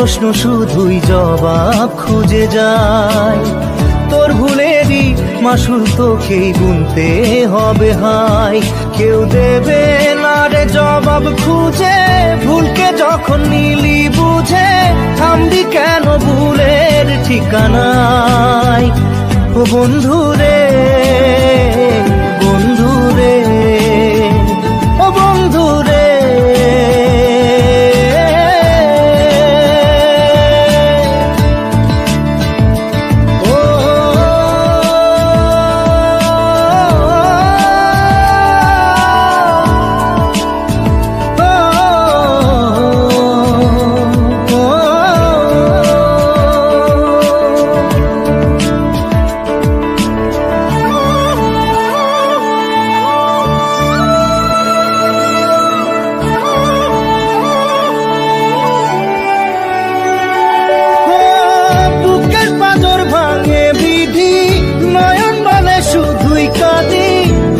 প্রশ্ন শুধুই জবাব খুঁজে যায়। তোর ভুলেরই মাসুল তোকেই গুনতে হবে হায়। কেউ দেবে না রে জবাব খুঁজে, ভুলকে যখন নিলি বুঝে থামবি কেন ভুলের ঠিকানায়। ও বন্ধু রে, বন্ধু রে, ও বন্ধু রে।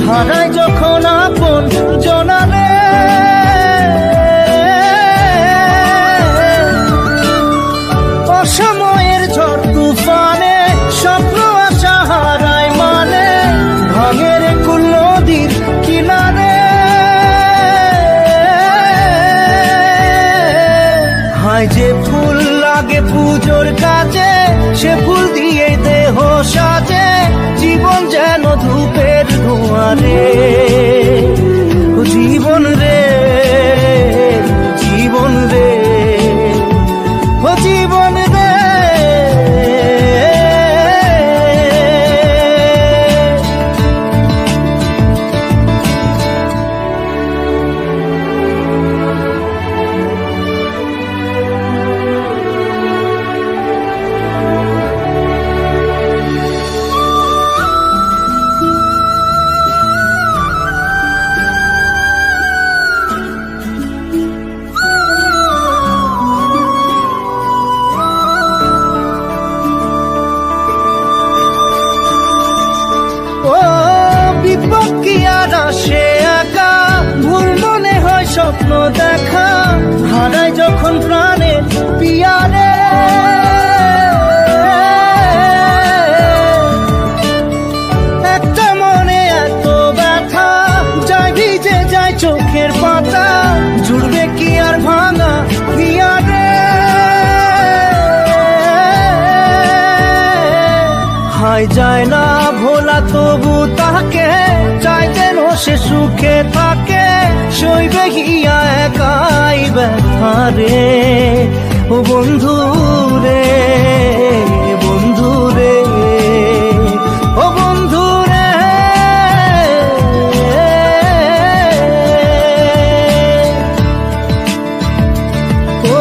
হারাই যখন আপন জনারে, অসময়ের ঝড় তুফানে স্বপ্ন আশা হারায় মানে, ভাঙের কুল নদীর কিনারে। হায় যে ফুল লাগে পুজোর কাজে, সে ফুল দিয়ে দেহ সাজে, জীবন যেন ধূপের ধোঁয়ারে। ও জীবন রে, জীবন রে, ও জীবন রে। সে একা ভুল মনে হয় স্বপ্ন দেখা, হারাই যখন প্রাণে পিয়ারে। একটা মনে এত ব্যথা যায় ভিজে যায় চোখের পাতা, জুড়বে কি আর ভাঙা পিয়ারে। হায় যায় না ভোলা তবু তাকে চাই যেন সে সুখে থাকে, সইবে গিয়া একাই ব্যথা রে। ও বন্ধু রে, বন্ধু রে, ও বন্ধু রে। ও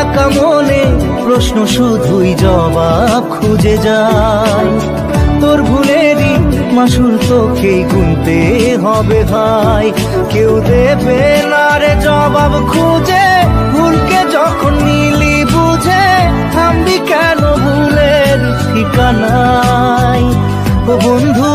একা মনে প্রশ্ন শুধুই জবাব খুঁজে যায়। তোর ভুলেরই মাসুল তোকেই গুনতে হবে ভাই। কেউ দেবে না রে জবাব খুঁজে, ভুলকে যখন নিলি বুঝে থামবি কেন ভুলের ঠিকানায়। ও বন্ধু